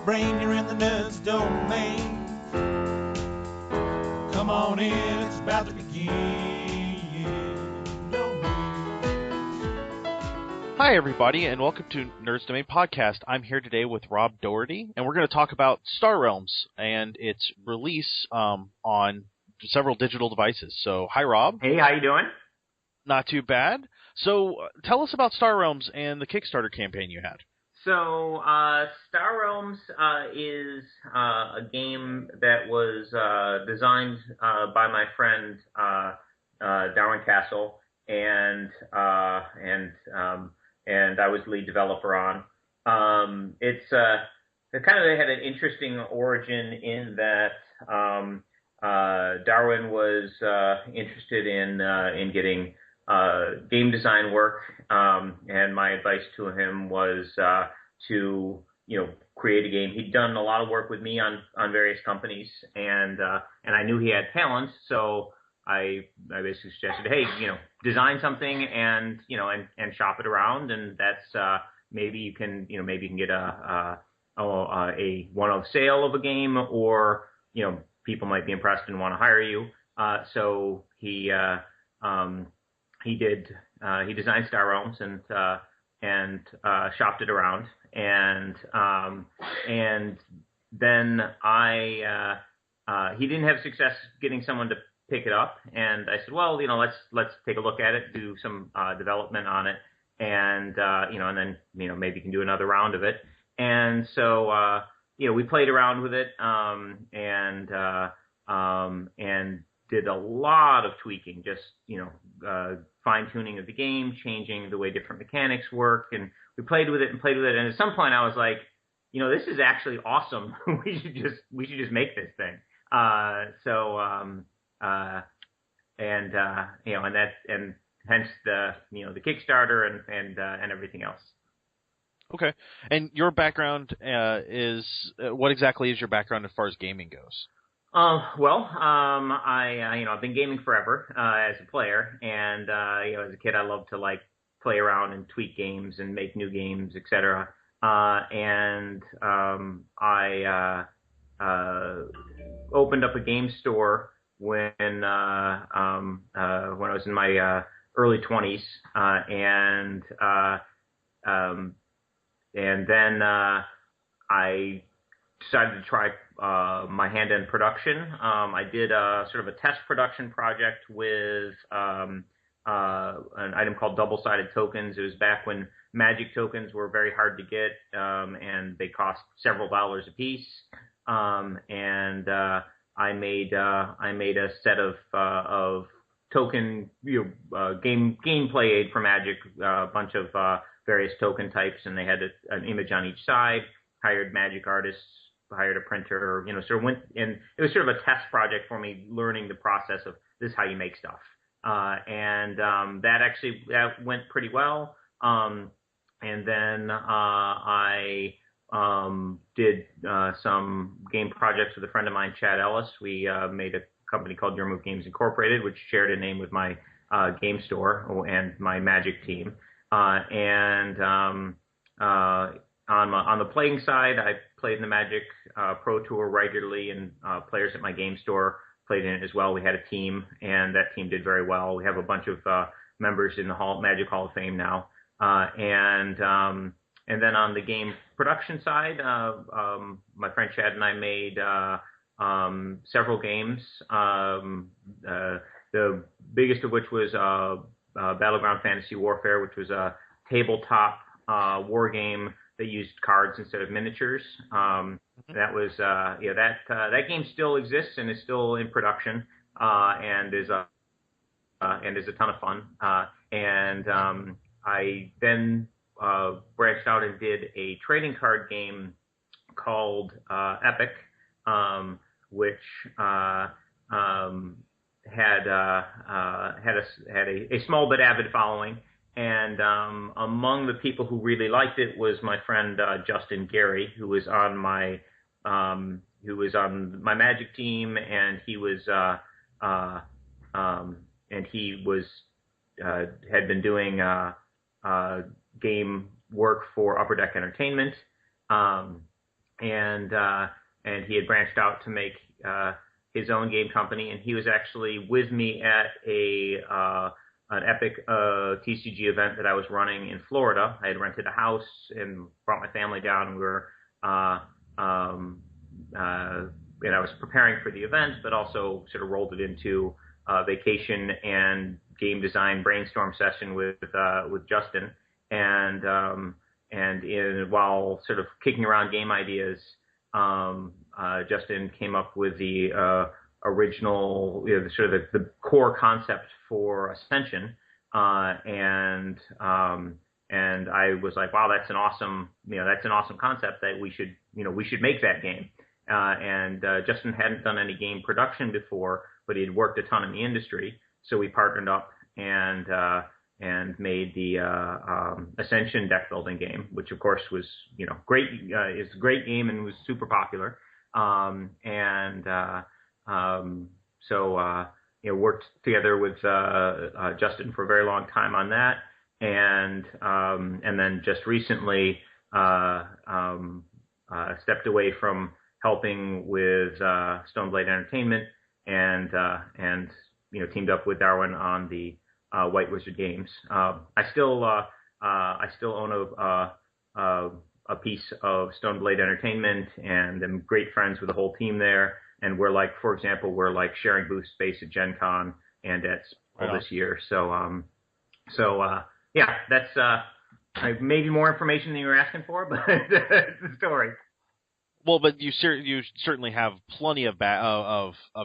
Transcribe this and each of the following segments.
your brain, you're in the nerds domain. Come on in, it's about to begin. Hi, everybody, and welcome to Nerds Domain Podcast. I'm here today with Rob Dougherty, and we're going to talk about Star Realms and its release on several digital devices. So, hi, Rob. Hey, how you doing? Not too bad. So, tell us about Star Realms and the Kickstarter campaign you had. So, Star Realms is a game that was designed by my friend Darwin Castle, and I was lead developer on. It kind of had an interesting origin in that Darwin was interested in getting game design work, and my advice to him was to create a game. He'd done a lot of work with me on various companies, and I knew he had talents, so I basically suggested, hey, design something and shop it around, and that's maybe you can get a one-off sale of a game, or people might be impressed and want to hire you. So he designed Star Realms and shopped it around, and then he didn't have success getting someone to pick it up, and I said, well, let's take a look at it, do some development on it, and then maybe you can do another round of it. And so we played around with it, and did a lot of tweaking, just fine-tuning of the game, changing the way different mechanics work, and we played with it, and at some point I was like, this is actually awesome. we should just make this thing. And hence the Kickstarter and everything else. Okay, and your background is what exactly is your background as far as gaming goes? I've been gaming forever as a player, and as a kid I loved to play around and tweak games and make new games, etc. I opened up a game store when I was in my early 20s, and then I decided to try my hand in production. I did sort of a test production project with an item called double-sided tokens. It was back when Magic tokens were very hard to get, and they cost several dollars a piece. And I made a set of token gameplay aid for Magic, a bunch of various token types, and they had an image on each side. Hired Magic artists, hired a printer, sort of went, and it was sort of a test project for me, learning the process of this is how you make stuff. That went pretty well. And then I did some game projects with a friend of mine, Chad Ellis. We made a company called Your Move Games Incorporated, which shared a name with my game store and my Magic team. On the playing side, I played in the Magic Pro Tour regularly, and players at my game store played in it as well. We had a team, and that team did very well. We have a bunch of members in the Magic Hall of Fame now. And then on the game production side, my friend Chad and I made several games. The biggest of which was Battleground Fantasy Warfare, which was a tabletop war game that used cards instead of miniatures. That was that game still exists and is still in production, and is a ton of fun. I then branched out and did a trading card game called Epic, which had a small but avid following. And among the people who really liked it was my friend Justin Gary, who was on my Magic team, and he had been doing game work for Upper Deck Entertainment, and he had branched out to make his own game company, and he was actually with me at an epic TCG event that I was running in Florida. I had rented a house and brought my family down, and we were and I was preparing for the event, but also sort of rolled it into vacation and game design brainstorm session with Justin, and while sort of kicking around game ideas, Justin came up with the original, sort of the core concept for Ascension, and I was like, wow, that's an awesome concept that we should make that game. And Justin hadn't done any game production before, but he had worked a ton in the industry, so we partnered up and made the Ascension deck building game, which of course was great. It's a great game and was super popular. So worked together with Justin for a very long time on that, and then just recently stepped away from helping with Stoneblade Entertainment, and teamed up with Darwin on the White Wizard games. I still own a piece of Stoneblade Entertainment, and am great friends with the whole team there. And we're like, for example, sharing booth space at Gen Con and at Spell this year. So yeah, that's maybe more information than you were asking for, but it's the story. Well, but you certainly have plenty of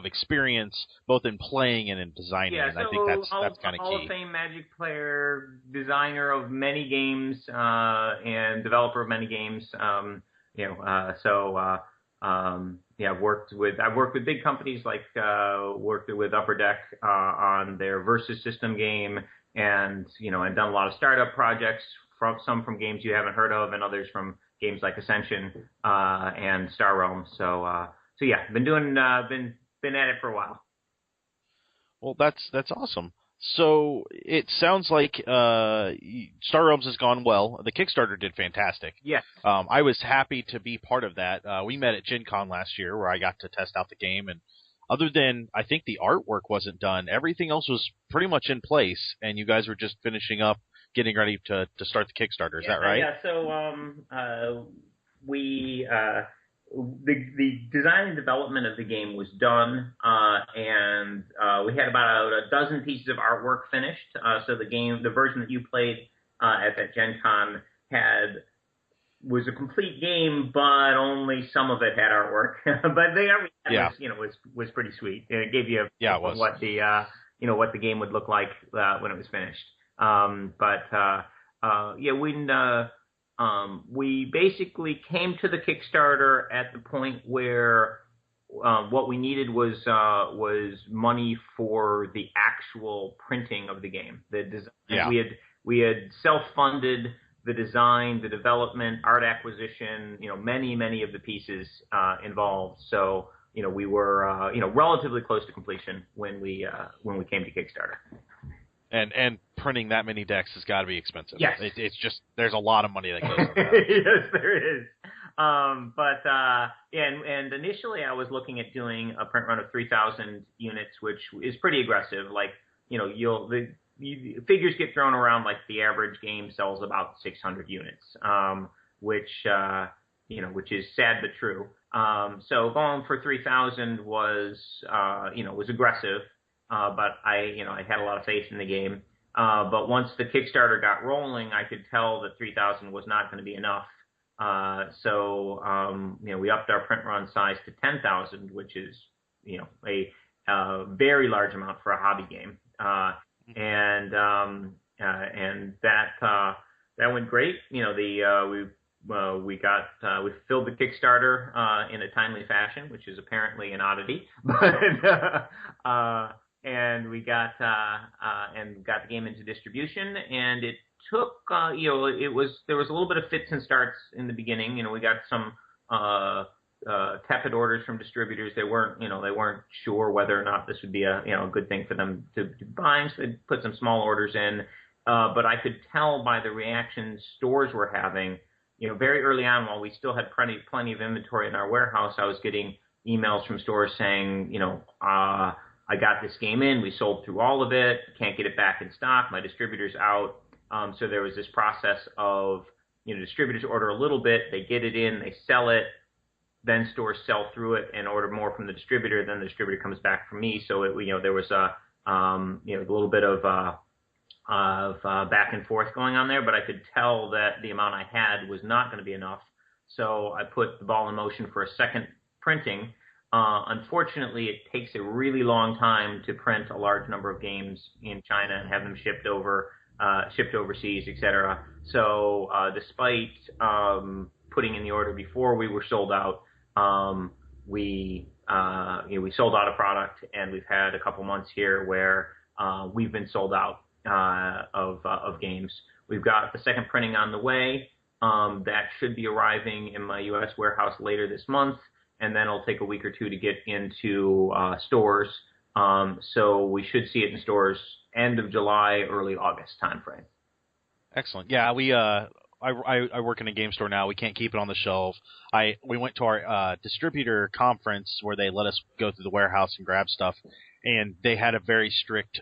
experience both in playing and in designing, yeah, and I think that's kind of key. Hall of Fame Magic player, designer of many games, and developer of many games. I've worked with big companies, like worked with Upper Deck on their Versus system game, and done a lot of startup projects, some from games you haven't heard of, and others from games like Ascension and Star Realms. So yeah, been at it for a while. Well, that's awesome. So it sounds like Star Realms has gone well. The Kickstarter did fantastic. Yes. I was happy to be part of that. We met at Gen Con last year, where I got to test out the game, and other than, I think the artwork wasn't done, everything else was pretty much in place, and you guys were just finishing up, getting ready to start the Kickstarter. Is that right? Yeah. So the design and development of the game was done, and we had about a dozen pieces of artwork finished. So the version that you played at that Gen Con was a complete game, but only some of it had artwork. But the artwork was pretty sweet. It gave you what the game would look like when it was finished. We basically came to the Kickstarter at the point where what we needed was money for the actual printing of the game. We had self-funded the design, the development, art acquisition, many of the pieces involved. So we were relatively close to completion when we came to Kickstarter. And printing that many decks has got to be expensive. Yes. It's just, there's a lot of money that goes into that. Yes, there is. And initially I was looking at doing a print run of 3,000 units, which is pretty aggressive. Like, figures get thrown around, like the average game sells about 600 units, which is sad but true. So going for 3,000 was aggressive. But I had a lot of faith in the game. But once the Kickstarter got rolling, I could tell that 3,000 was not going to be enough. So we upped our print run size to 10,000, which is, a very large amount for a hobby game. And that went great. We filled the Kickstarter in a timely fashion, which is apparently an oddity. And we got the game into distribution, and it took there was a little bit of fits and starts in the beginning. We got some tepid orders from distributors. They weren't sure whether or not this would be a good thing for them to buy, so they put some small orders in. But I could tell by the reactions stores were having very early on, while we still had plenty of inventory in our warehouse, I was getting emails from stores saying, I got this game in, we sold through all of it, can't get it back in stock, my distributor's out. So there was this process of, distributors order a little bit, they get it in, they sell it, then stores sell through it and order more from the distributor, then the distributor comes back from me. So there was a little bit of back and forth going on there, but I could tell that the amount I had was not going to be enough. So I put the ball in motion for a second printing. Unfortunately, it takes a really long time to print a large number of games in China and have them shipped overseas, etc. So despite putting in the order before we were sold out, we sold out of product, and we've had a couple months here where we've been sold out of games. We've got the second printing on the way. That should be arriving in my U.S. warehouse later this month, and then it'll take a week or two to get into stores. So we should see it in stores end of July, early August timeframe. Excellent. Yeah, I work in a game store now. We can't keep it on the shelf. We went to our distributor conference where they let us go through the warehouse and grab stuff, and they had a very strict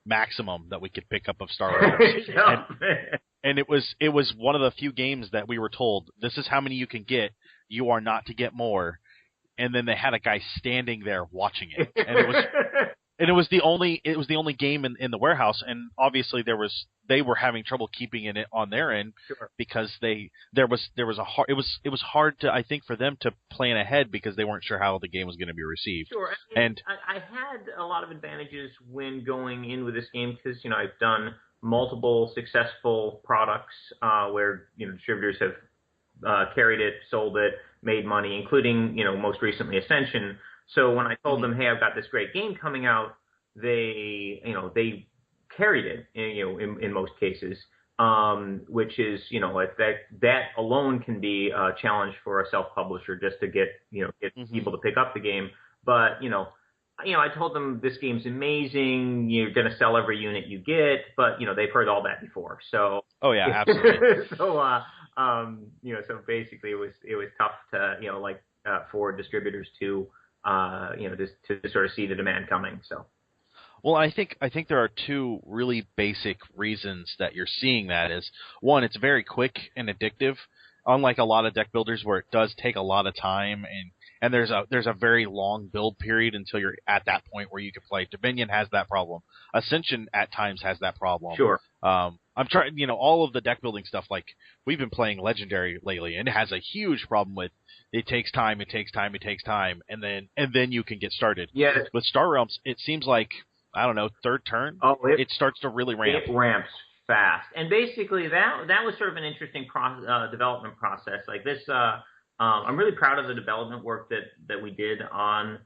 maximum that we could pick up of Star Wars. And it was one of the few games that we were told, this is how many you can get. You are not to get more. And then they had a guy standing there watching it, and it was the only game in the warehouse. And obviously they were having trouble keeping it on their end. Sure. Because it was hard to, I think, for them to plan ahead because they weren't sure how the game was going to be received. Sure. And I had a lot of advantages when going in with this game because I've done multiple successful products where distributors have carried it, sold it, made money, including most recently Ascension. So when I told them, hey, I've got this great game coming out, they carried it in most cases, which is that alone can be a challenge for a self-publisher just to get people to pick up the game. But I told them this game's amazing. You're going to sell every unit you get, but they've heard all that before. So oh yeah, absolutely. So basically it was tough to for distributors to to sort of see the demand coming. So. Well, I think there are two really basic reasons that you're seeing that. Is one, it's very quick and addictive, unlike a lot of deck builders where it does take a lot of time and there's a very long build period until you're at that point where you can play. Dominion has that problem. Ascension at times has that problem. Sure. I'm trying, all of the deck building stuff, like we've been playing Legendary lately, and it has a huge problem with it takes time, and then you can get started. Yeah. With Star Realms, it seems like, I don't know, third turn, it starts to really ramp. It ramps fast, and basically that was sort of an interesting development process. Like this, I'm really proud of the development work that we did on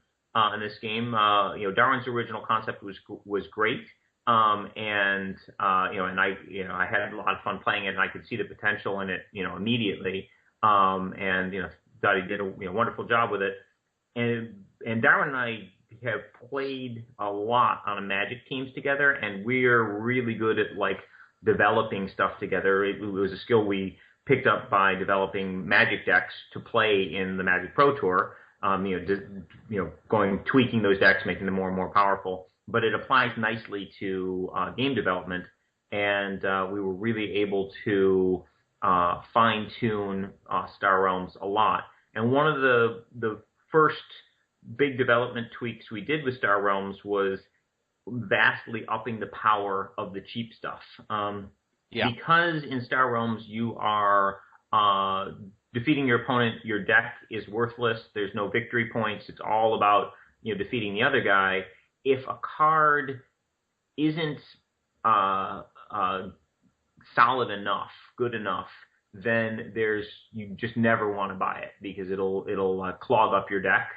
in this game. Darwin's original concept was great, and I had a lot of fun playing it, and I could see the potential in it, immediately, and thought he did a wonderful job with it, and Darwin and I have played a lot on Magic teams together, and we're really good at developing stuff together. It was a skill we picked up by developing Magic decks to play in the Magic Pro Tour. Tweaking those decks, making them more and more powerful. But it applies nicely to game development, and we were really able to fine tune Star Realms a lot. And one of the first big development tweaks we did with Star Realms was vastly upping the power of the cheap stuff. Because in Star Realms you are defeating your opponent, your deck is worthless. There's no victory points. It's all about defeating the other guy. If a card isn't solid enough, good enough, then you just never want to buy it because it'll clog up your deck.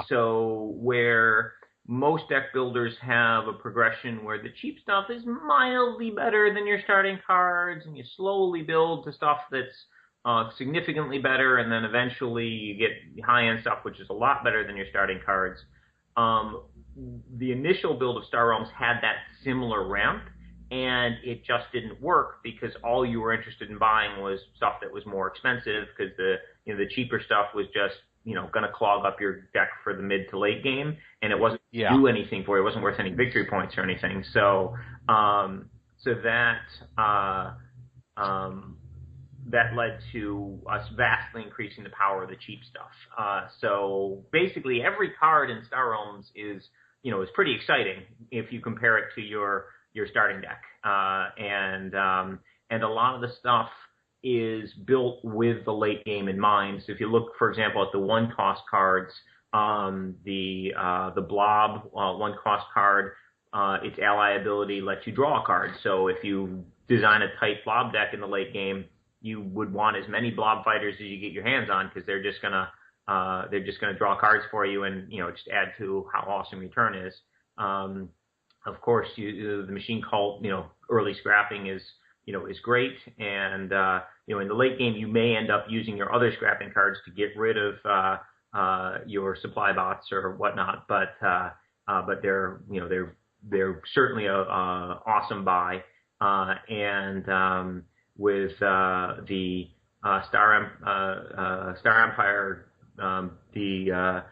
So where most deck builders have a progression where the cheap stuff is mildly better than your starting cards, and you slowly build to stuff that's significantly better, and then eventually you get high-end stuff which is a lot better than your starting cards. The initial build of Star Realms had that similar ramp, and it just didn't work because all you were interested in buying was stuff that was more expensive because the cheaper stuff was just going to clog up your deck for the mid to late game, and it wasn't do anything for you. It wasn't worth any victory points or anything. So that led to us vastly increasing the power of the cheap stuff. So basically, every card in Star Realms is pretty exciting if you compare it to your starting deck, and a lot of the stuff is built with the late game in mind. So if you look, for example, at the 1-cost cards, the Blob 1-cost card, its ally ability lets you draw a card. So if you design a tight Blob deck in the late game, you would want as many Blob fighters as you get your hands on because they're just gonna draw cards for you and just add to how awesome your turn is. Of course, the Machine Cult early scrapping is great, and in the late game you may end up using your other scrapping cards to get rid of your supply bots or whatnot, but they're certainly a awesome buy, and with the Star Empire, the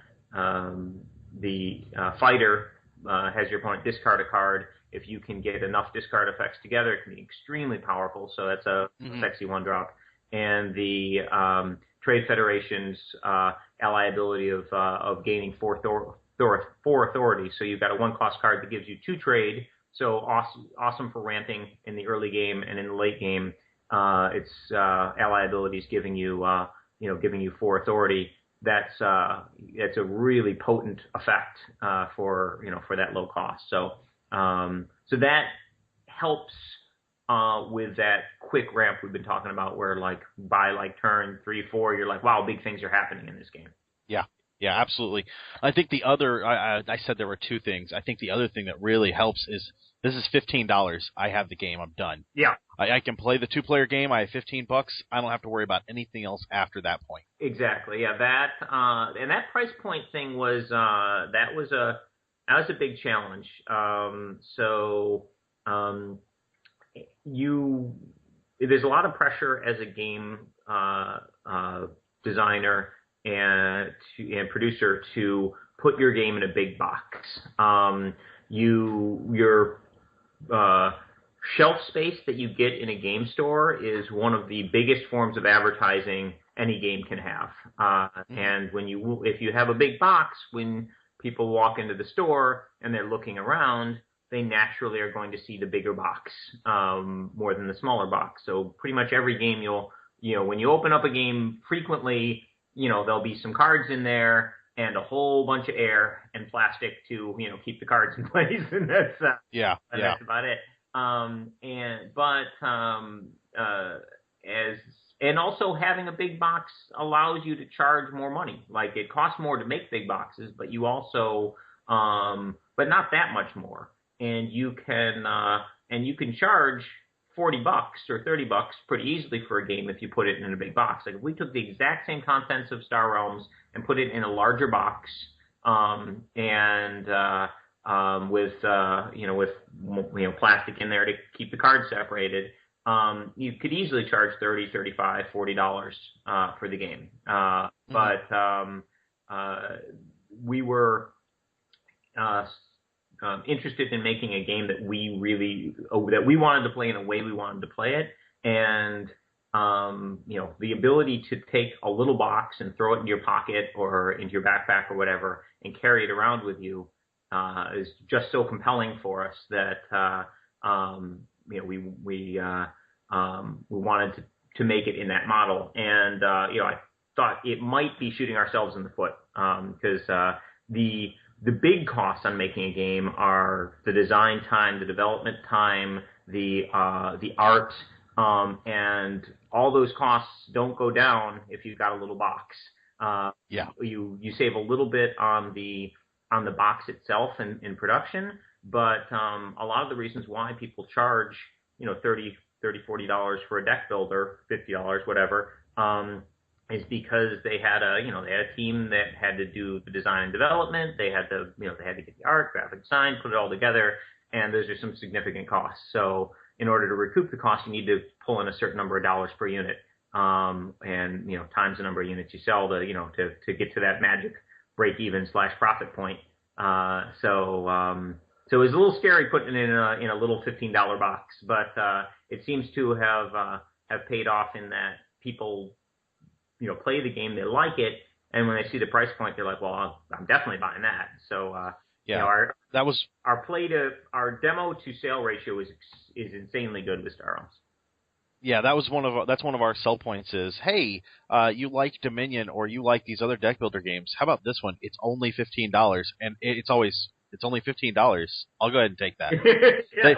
fighter has your opponent discard a card. If you can get enough discard effects together, it can be extremely powerful. So that's a sexy 1-drop. And the Trade Federation's ally ability of gaining 4 authority. So you've got a 1-cost card that gives you 2 trade. So awesome for ramping in the early game, and in the late game, its ally abilities giving you 4 authority. That's a really potent effect for that low cost. So that helps with that quick ramp we've been talking about, where by turn 3-4, you're like, wow, big things are happening in this game. Yeah, absolutely. I think the other, I said there were 2 things. I think the other thing that really helps is this is $15. I have the game. I'm done. Yeah. I can play the 2-player game. I have $15. I don't have to worry about anything else after that point. Exactly. Yeah. That and that price point thing was that was a big challenge. There's a lot of pressure as a game designer and producer to put your game in a big box. Your shelf space that you get in a game store is one of the biggest forms of advertising any game can have. And if you have a big box, when people walk into the store and they're looking around, they naturally are going to see the bigger box more than the smaller box. So pretty much every game when you open up a game frequently, there'll be some cards in there and a whole bunch of air and plastic to keep the cards in place, and that's about it. And also having a big box allows you to charge more money. Like, it costs more to make big boxes, but you also but not that much more. And you can charge $40 or $30 pretty easily for a game if you put it in a big box. Like, if we took the exact same contents of Star Realms and put it in a larger box, with plastic in there to keep the cards separated, you could easily charge $30, $35, $40 for the game. But we were interested in making a game that we wanted to play in the way we wanted to play it, and the ability to take a little box and throw it in your pocket or into your backpack or whatever and carry it around with you is just so compelling for us that we wanted to make it in that model. And I thought it might be shooting ourselves in the foot because the big costs on making a game are the design time, the development time, the art, and all those costs don't go down if you've got a little box. You save a little bit on the box itself in production, but a lot of the reasons why people charge $30, $40 for a deck builder, $50, whatever, is because they had a team that had to do the design and development. They had to get the art, graphic design, put it all together, and those are some significant costs. So in order to recoup the cost, you need to pull in a certain number of dollars per unit, and times the number of units you sell to get to that magic break even / profit point. So it was a little scary putting it in a little $15 box, but it seems to have paid off in that people play the game, they like it, and when they see the price point, they're like, well, I'm definitely buying that. So our demo to sale ratio is insanely good with Star Realms. Yeah, that's one of our sell points is, hey, you like Dominion or you like these other deck builder games. How about this one? It's only $15, and it's only $15. I'll go ahead and take that. Yeah.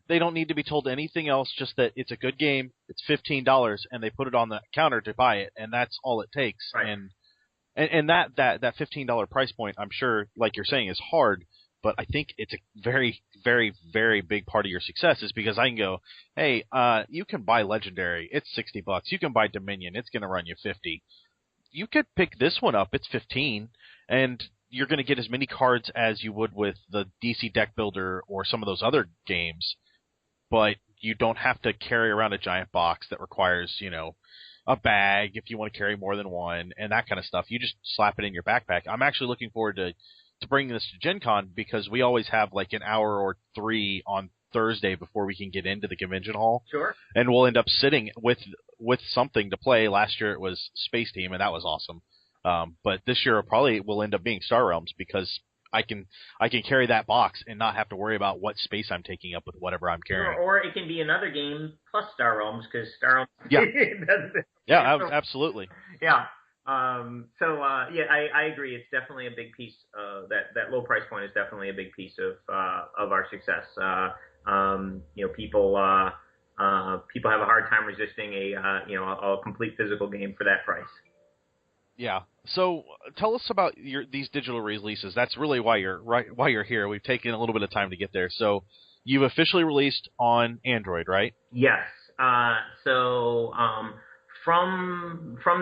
They don't need to be told anything else, just that it's a good game, it's $15, and they put it on the counter to buy it, and that's all it takes. Right. And that $15 price point, I'm sure, like you're saying, is hard, but I think it's a very, very, very big part of your success is because I can go, hey, you can buy Legendary, it's $60. You can buy Dominion, it's going to run you $50. You could pick this one up, it's $15, and you're going to get as many cards as you would with the DC Deck Builder or some of those other games, but you don't have to carry around a giant box that requires, a bag if you want to carry more than one and that kind of stuff. You just slap it in your backpack. I'm actually looking forward to bringing this to Gen Con because we always have like an hour or 3 on Thursday before we can get into the convention hall. Sure. And we'll end up sitting with something to play. Last year it was Space Team, and that was awesome. But this year it will end up being Star Realms because I can carry that box and not have to worry about what space I'm taking up with whatever I'm carrying. Or it can be another game plus Star Realms because Star Realms. Yeah. Absolutely. Yeah. I agree. It's definitely a big piece. That low price point is definitely a big piece of our success. People have a hard time resisting a complete physical game for that price. Yeah. So tell us about these digital releases. That's really why you're here. We've taken a little bit of time to get there. So you've officially released on Android, right? Yes. From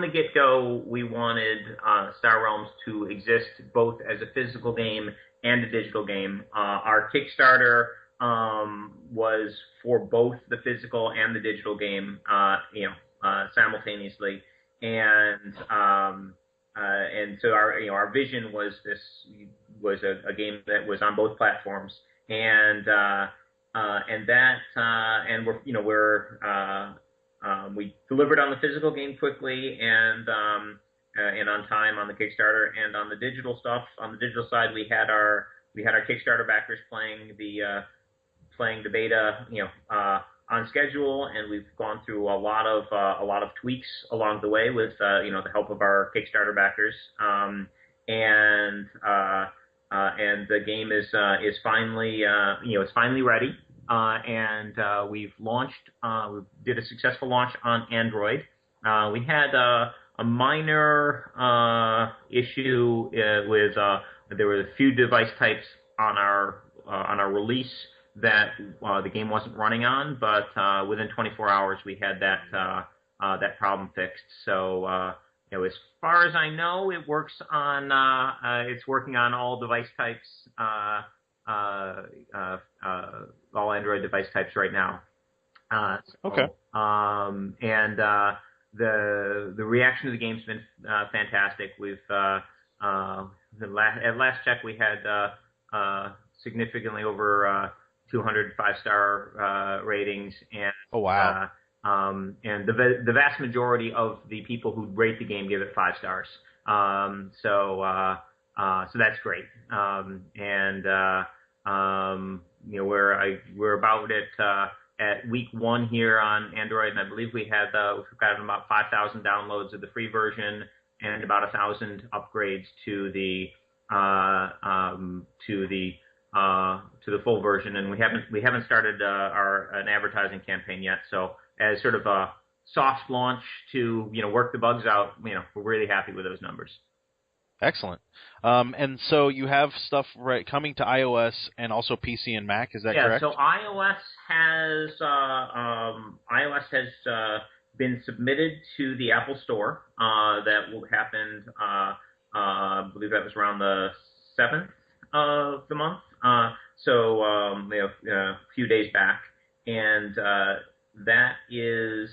the get-go, we wanted Star Realms to exist both as a physical game and a digital game. Our Kickstarter was for both the physical and the digital game, simultaneously. And so our vision was this was a game that was on both platforms, and we delivered on the physical game quickly and on time on the Kickstarter, and on the digital stuff. On the digital side, we had our Kickstarter backers playing the beta, on schedule, and we've gone through a lot of tweaks along the way with the help of our Kickstarter backers, and the game is finally it's finally ready, and we've launched. We did a successful launch on Android. We had a minor issue with there were a few device types on our release that the game wasn't running on, but within 24 hours we had that problem fixed. So as far as I know, it works on it's working on all device types, all Android device types right now. Okay. And the reaction to the game's been fantastic. We've at last check we had significantly over 200 5-star ratings, and oh wow, and the vast majority of the people who rate the game give it 5 stars. So that's great. We're about at week 1 here on Android, and I believe we've got about 5,000 downloads of the free version and about 1,000 upgrades to the full version, and we haven't started an advertising campaign yet. So as sort of a soft launch to work the bugs out, we're really happy with those numbers. Excellent. And so you have stuff coming to iOS and also PC and Mac. Is that correct? Yeah. So iOS has been submitted to the Apple Store. That happened. I believe that was around the 7th. of the month, a few days back, and that is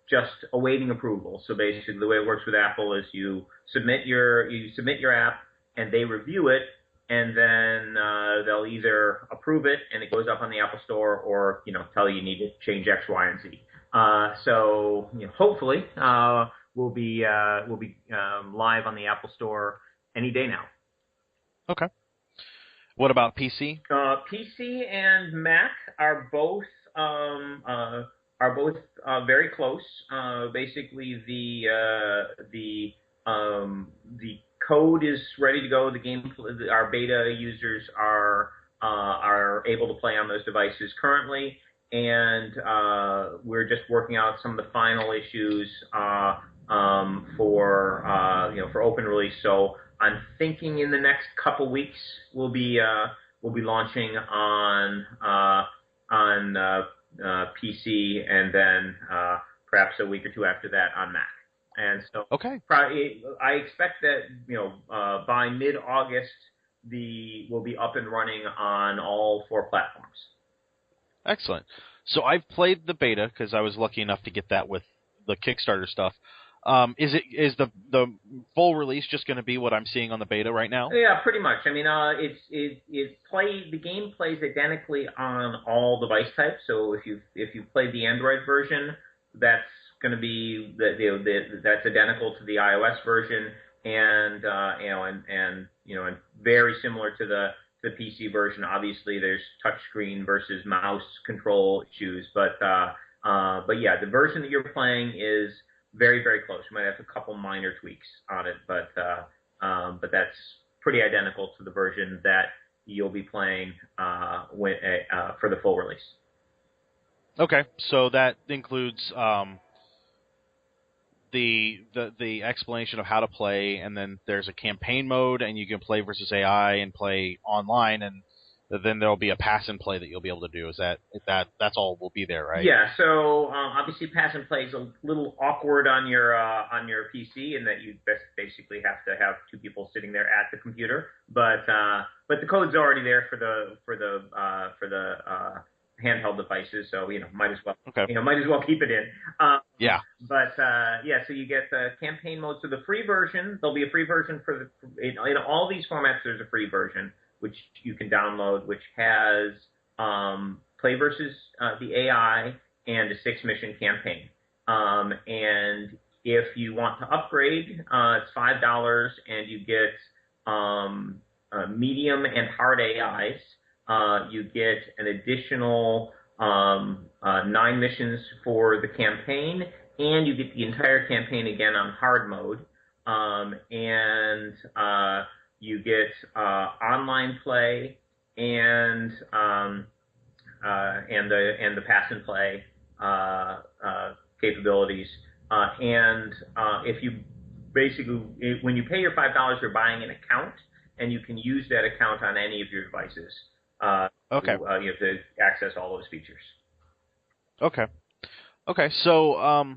just awaiting approval. So basically, the way it works with Apple is you submit your app, and they review it, and then they'll either approve it and it goes up on the Apple Store, or tell you need to change X, Y, and Z. Hopefully we'll be live on the Apple Store any day now. Okay. What about PC? PC and Mac are both very close. Basically, the code is ready to go. Our beta users are able to play on those devices currently, and we're just working out some of the final issues for open release. So I'm thinking in the next couple weeks we'll be launching on PC, and then perhaps a week or two after that on Mac. And so, okay, I expect that by mid-August we'll be up and running on all 4 platforms. Excellent. So I've played the beta because I was lucky enough to get that with the Kickstarter stuff. Is the full release just going to be what I'm seeing on the beta right now? Yeah, pretty much. I mean, the game plays identically on all device types. So if you played the Android version, that's going to be that's identical to the iOS version, and very similar to the PC version. Obviously, there's touchscreen versus mouse control issues, but yeah, the version that you're playing is very, very close. You might have a couple minor tweaks on it, but that's pretty identical to the version that you'll be playing for the full release. Okay, so that includes the explanation of how to play, and then there's a campaign mode, and you can play versus AI and play online, and then there'll be a pass and play that you'll be able to do. Is that's all will be there, right? Yeah. So obviously, pass and play is a little awkward on your PC, in that you basically have to have 2 people sitting there at the computer. But the code's already there for the handheld devices, so might as well keep it in. Yeah. But so you get the campaign mode. So the free version, there'll be a free version in all these formats. There's a free version which you can download, which has play versus the AI and a 6-mission campaign. And if you want to upgrade, it's $5, and you get medium and hard AIs. You get an additional 9 missions for the campaign, and you get the entire campaign again on hard mode. And you get online play and the pass and play capabilities. And if you when you pay your $5, you're buying an account, and you can use that account on any of your devices. Okay. You have to access all those features. Okay. So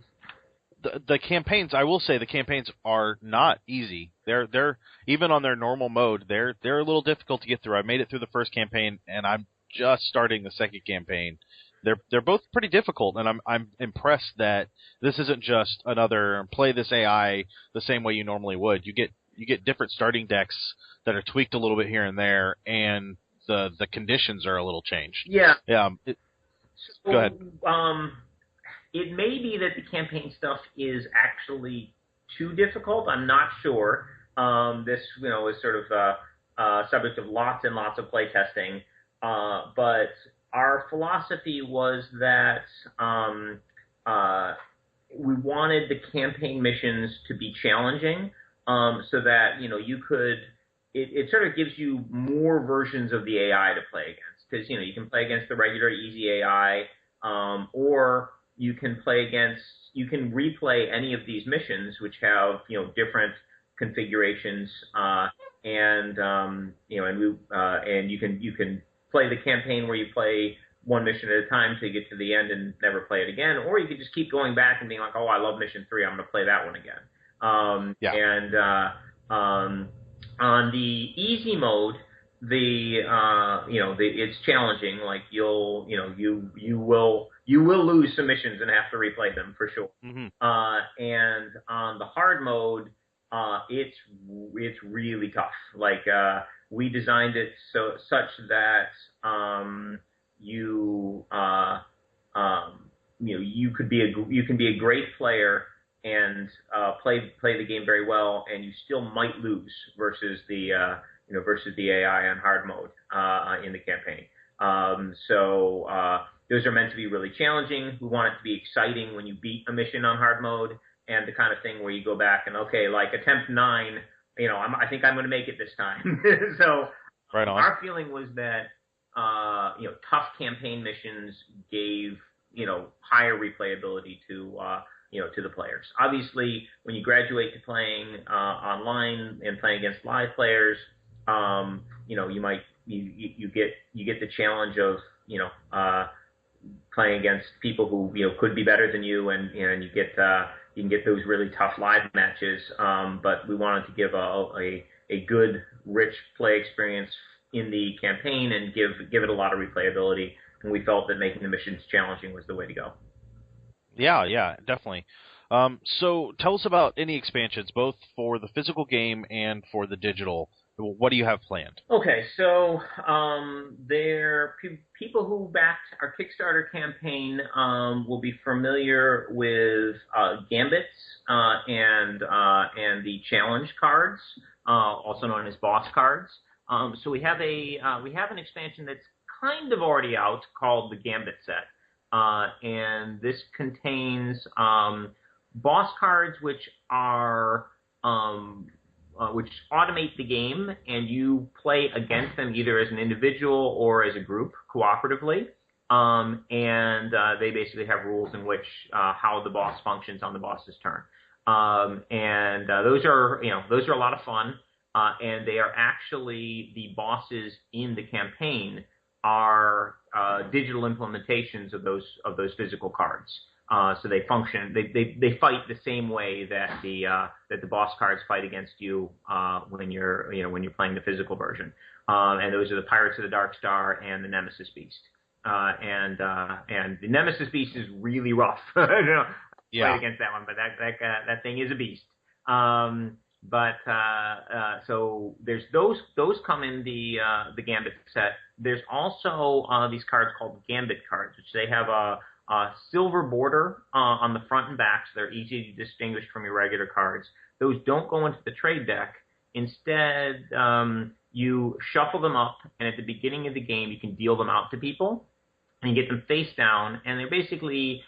the campaigns, I will say, the campaigns are not easy. They're even on their normal mode, they're a little difficult to get through. I made it through the first campaign, and I'm just starting the second campaign. They're both pretty difficult, and I'm impressed that this isn't just another play this AI the same way you normally would. You get different starting decks that are tweaked a little bit here and there, and the conditions are a little changed. Yeah. Yeah. Go ahead. It may be that the campaign stuff is actually too difficult. I'm not sure. This, is sort of subject of lots and lots of play testing. But our philosophy was that we wanted the campaign missions to be challenging, so that you could. It sort of gives you more versions of the AI to play against, because you can play against the regular easy AI, or you can replay any of these missions which have different configurations, and you can play the campaign where you play one mission at a time till you get to the end and never play it again, or you could just keep going back and being like, oh, I love mission 3, I'm going to play that one again. And on the easy mode, it's challenging. Like you will lose some missions and have to replay them for sure. Mm-hmm. And on the hard mode, it's really tough. Like we designed it such that you you can be a great player and play the game very well, and you still might lose versus the AI on hard mode in the campaign. Those are meant to be really challenging. We want it to be exciting when you beat a mission on hard mode, and the kind of thing where you go back and, okay, like attempt 9, I think I'm going to make it this time. So right on. Our feeling was that tough campaign missions gave higher replayability to the players. Obviously, when you graduate to playing online and playing against live players, you get the challenge of playing against people who could be better than you, and you can get those really tough live matches. But we wanted to give a good, rich play experience in the campaign and give it a lot of replayability. And we felt that making the missions challenging was the way to go. Yeah, definitely. So tell us about any expansions, both for the physical game and for the digital. What do you have planned? Okay, so people who backed our Kickstarter campaign will be familiar with Gambits and the challenge cards, also known as boss cards. So we have an expansion that's kind of already out called the Gambit set, and this contains boss cards which are which automate the game, and you play against them either as an individual or as a group cooperatively. And they basically have rules in which how the boss functions on the boss's turn. Those are a lot of fun. And they are actually, the bosses in the campaign are digital implementations of those physical cards. So they function. They fight the same way that the boss cards fight against you when you're playing the physical version. And those are the Pirates of the Dark Star and the Nemesis Beast. And the Nemesis Beast is really rough. Yeah. Fight against that one, but that thing is a beast. So there's those come in the Gambit set. There's also these cards called Gambit cards, which they have a silver border on the front and back, so they're easy to distinguish from your regular cards. Those don't go into the trade deck. Instead, you shuffle them up, and at the beginning of the game, you can deal them out to people, and you get them face down, and they're basically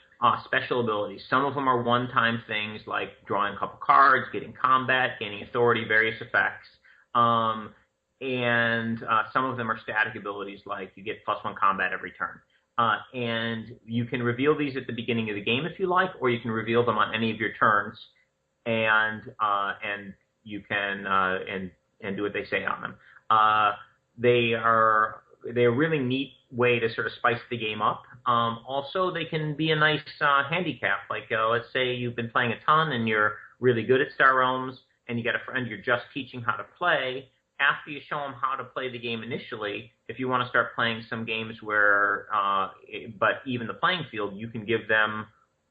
special abilities. Some of them are one-time things like drawing a couple cards, getting combat, gaining authority, various effects. And some of them are static abilities like you get +1 combat every turn. And you can reveal these at the beginning of the game if you like, or you can reveal them on any of your turns, and you can and do what they say on them. They're a really neat way to sort of spice the game up. Also, they can be a nice handicap. Like let's say you've been playing a ton and you're really good at Star Realms, and you got a friend you're just teaching how to play. After you show them how to play the game initially, if you want to start playing some games where, but even the playing field, you can give them,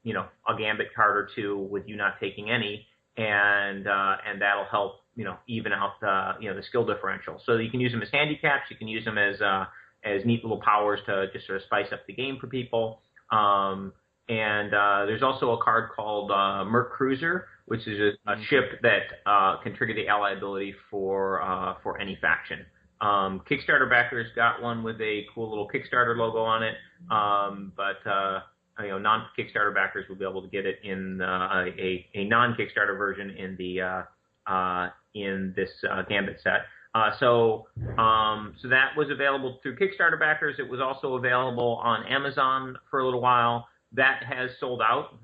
a Gambit card or two with you not taking any, and that'll help, even out the skill differential. So you can use them as handicaps. You can use them as neat little powers to just sort of spice up the game for people. There's also a card called Merc Cruiser, which is a ship that can trigger the ally ability for any faction. Kickstarter backers got one with a cool little Kickstarter logo on it, but non-Kickstarter backers will be able to get it in a non-Kickstarter version in this Gambit set. So that was available through Kickstarter backers. It was also available on Amazon for a little while. That has sold out.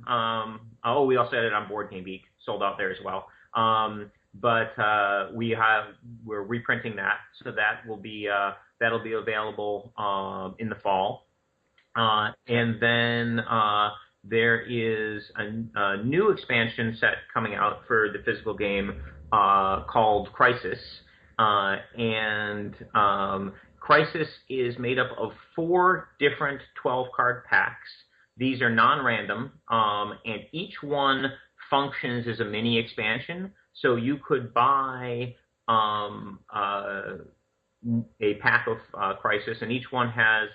We also had it on Board Game Geek, sold out there as well. But we're reprinting that, so that will be that'll be available in the fall. And then there is a new expansion set coming out for the physical game called Crisis. And Crisis is made up of 4 different 12-card packs. These are non-random, and each one functions as a mini expansion. So you could buy a pack of Crisis, and each one has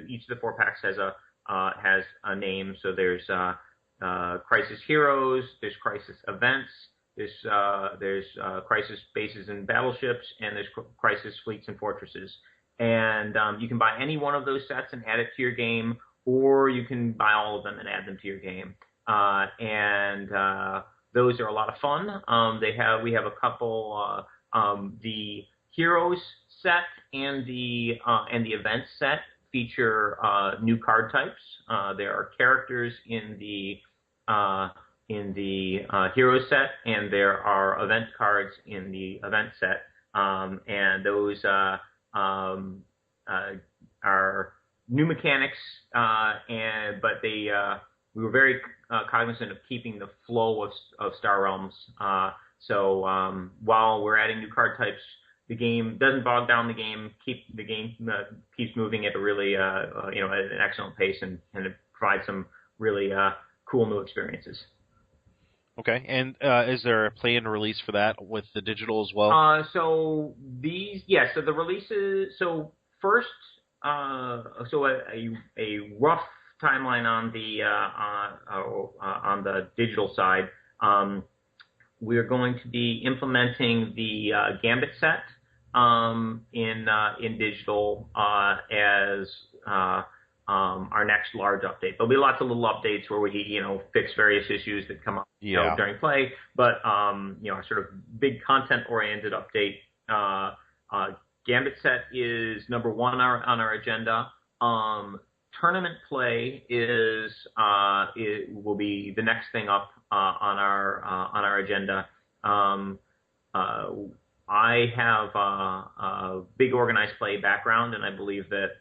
each of the 4 packs has a name. So there's Crisis Heroes, there's Crisis Events, there's Crisis Bases and Battleships, and there's Crisis Fleets and Fortresses. And you can buy any one of those sets and add it to your game, or you can buy all of them and add them to your game. And those are a lot of fun. We have a couple. The Heroes set and the Events set feature new card types. There are characters in the Heroes set, and there are event cards in the Event set. And those are new mechanics, but we were very cognizant of keeping the flow of Star Realms. So while we're adding new card types, the game doesn't bog down the game. The game keeps moving at a really at an excellent pace, and it provides some really cool new experiences. Okay, and is there a planned release for that with the digital as well? So the releases. So first, a rough timeline on the digital side. We're going to be implementing the Gambit set in digital as our next large update. There'll be lots of little updates where we fix various issues that come up during play. But our sort of big content-oriented update. Gambit set is number 1 on our agenda. Tournament play will be the next thing up on our agenda. I have a big organized play background, and I believe that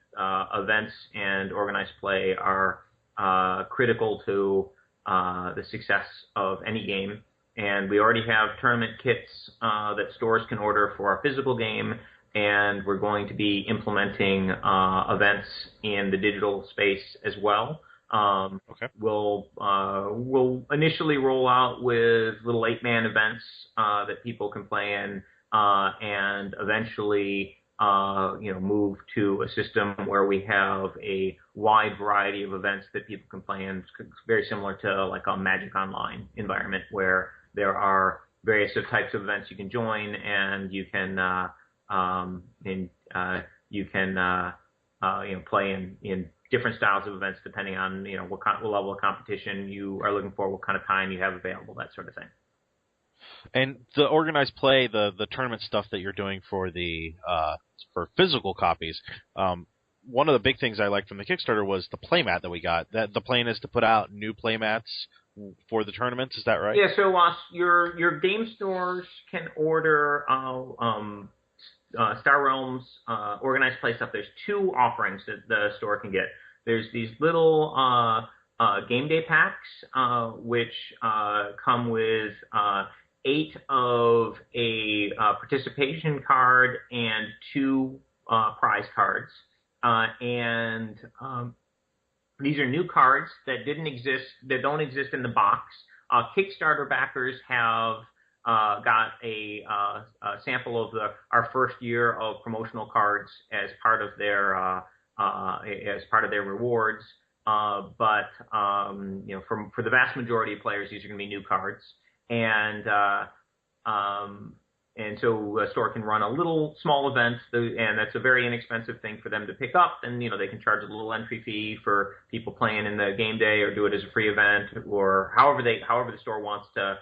events and organized play are critical to the success of any game. And we already have tournament kits that stores can order for our physical game, and we're going to be implementing events in the digital space as well. Okay. We'll initially roll out with little 8-man events that people can play in, and eventually move to a system where we have a wide variety of events that people can play in. It's very similar to like a Magic Online environment where there are various types of events you can join, and you can play in different styles of events depending on what level of competition you are looking for, what kind of time you have available, that sort of thing. And the organized play, the tournament stuff that you're doing for for physical copies, one of the big things I liked from the Kickstarter was the playmat that we got. That the plan is to put out new playmats for the tournaments. Is that right? Yeah. So your game stores can order Star Realms organized play stuff. There's 2 offerings that the store can get. There's these little game day packs, which come with 8 of a participation card and 2 prize cards. And these are new cards that don't exist in the box. Kickstarter backers have got a sample of our first year of promotional cards as part of their rewards. But for the vast majority of players, these are going to be new cards, and so a store can run a little small event, and that's a very inexpensive thing for them to pick up. And they can charge a little entry fee for people playing in the game day, or do it as a free event, or however the store wants to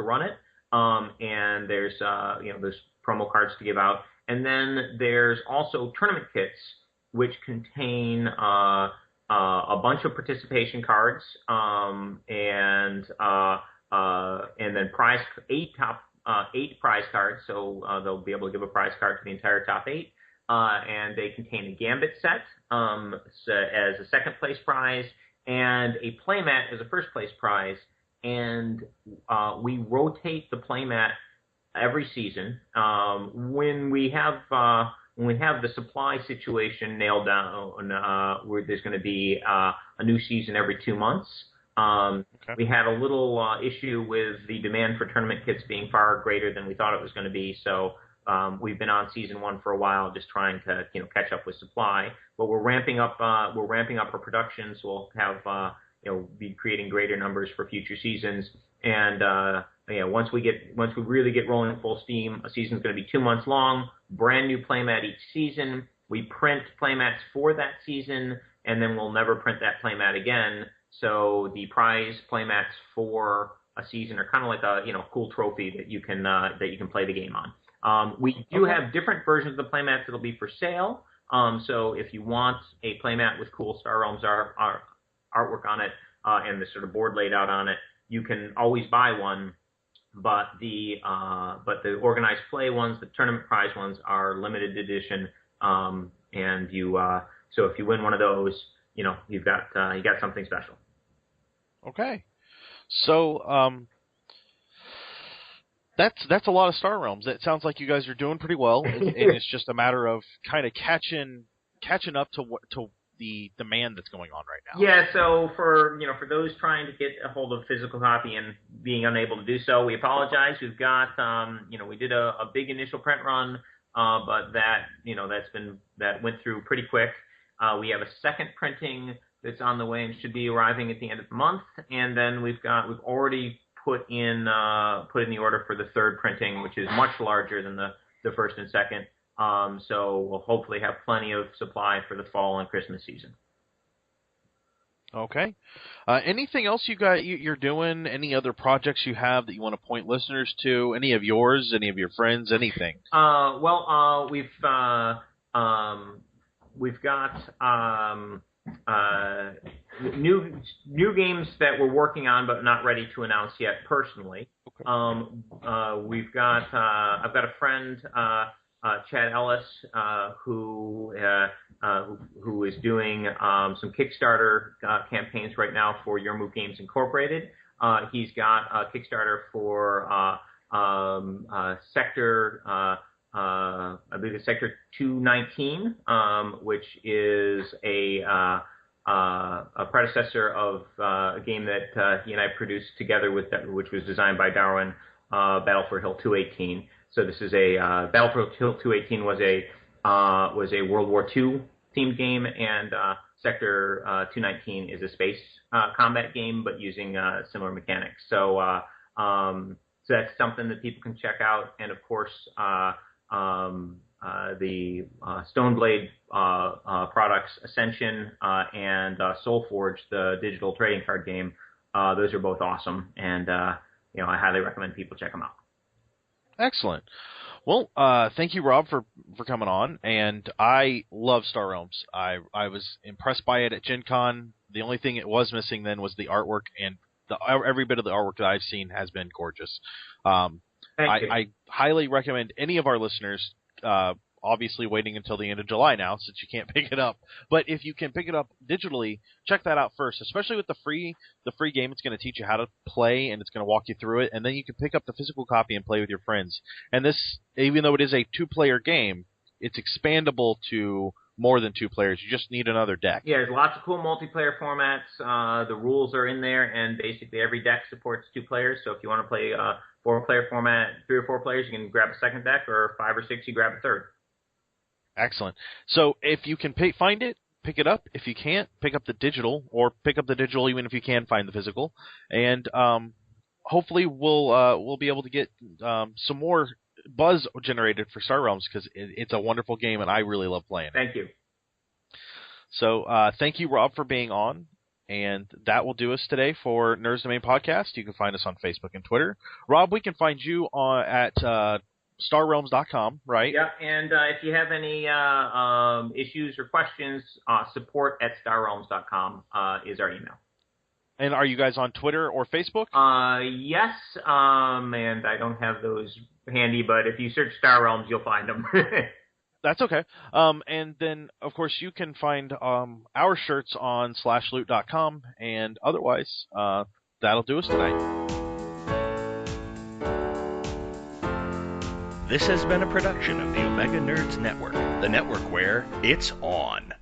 run it. And there's promo cards to give out, and then there's also tournament kits which contain a bunch of participation cards, and then eight prize cards. So they'll be able to give a prize card to the entire top 8, and they contain a Gambit set as a second place prize, and a playmat as a first place prize. And we rotate the playmat every season. When we have the supply situation nailed down, where there's going to be a new season every 2 months. Okay. We had a little issue with the demand for tournament kits being far greater than we thought it was going to be. So we've been on season 1 for a while, just trying to catch up with supply. But we're ramping up our production, so we'll have be creating greater numbers for future seasons. And once we really get rolling full steam, a season's going to be 2 months long. Brand new playmat each season. We print playmats for that season, and then we'll never print that playmat again. So the prize playmats for a season are kind of like a cool trophy that you can play the game on. We do have different versions of the playmats that'll be for sale. So if you want a playmat with cool Star Realms artwork on it and the sort of board laid out on it, you can always buy one. But the organized play ones, the tournament prize ones, are limited edition. And so if you win one of those, you've got something special. Okay, so that's a lot of Star Realms. It sounds like you guys are doing pretty well, and it's just a matter of kind of catching up to the demand that's going on right now. Yeah. So for those trying to get a hold of a physical copy and being unable to do so, we apologize. We've got we did a big initial print run, but that went through pretty quick. We have a second printing that's on the way and should be arriving at the end of the month, and then we've already put in the order for the third printing, which is much larger than the first and second. So we'll hopefully have plenty of supply for the fall and Christmas season. Okay. Anything else you're doing? Any other projects you have that you want to point listeners to? Any of yours? Any of your friends? Anything? We've got new games that we're working on but not ready to announce yet personally. Okay. I've got a friend, Chad Ellis, who is doing some Kickstarter campaigns right now for Your Move Games Incorporated. He's got a Kickstarter for Sector, I believe it's Sector 219, which is a predecessor of a game that he and I produced together which was designed by Darwin, Battlefield Hill 218. So this is a Battlefield Hill 218 was a World War II themed game, and Sector 219 is a space combat game, but using similar mechanics. So that's something that people can check out, and of course the Stoneblade products, Ascension and Soulforge, the digital trading card game. Those are both awesome, and I highly recommend people check them out. Excellent. Well, thank you, Rob, for coming on. And I love Star Realms. I was impressed by it at Gen Con. The only thing it was missing then was the artwork, and every bit of the artwork that I've seen has been gorgeous. I highly recommend any of our listeners, obviously waiting until the end of July now since you can't pick it up. But if you can pick it up digitally, check that out first, especially with the free game. It's going to teach you how to play, and it's going to walk you through it. And then you can pick up the physical copy and play with your friends. And this, even though it is a 2-player game, it's expandable to more than 2 players. You just need another deck. Yeah, there's lots of cool multiplayer formats. The rules are in there, and basically every deck supports 2 players. So if you want to play 4-player format, 3 or 4 players, you can grab a second deck, or 5 or 6, you grab a third. Excellent. So if you can find it, pick it up. If you can't, pick up the digital, or pick up the digital even if you can find the physical. And hopefully we'll be able to get some more buzz generated for Star Realms, because it's a wonderful game and I really love playing it. Thank you. So thank you, Rob, for being on. And that will do us today for Nerds Domain Podcast. You can find us on Facebook and Twitter. Rob, we can find you at StarRealms.com, right? Yeah, and if you have any issues or questions, support@StarRealms.com is our email. And are you guys on Twitter or Facebook? Yes, and I don't have those handy, but if you search Star Realms, you'll find them. That's okay. And then, of course, you can find our shirts on /loot.com, and otherwise, that'll do us tonight. This has been a production of the Omega Nerds Network, the network where it's on.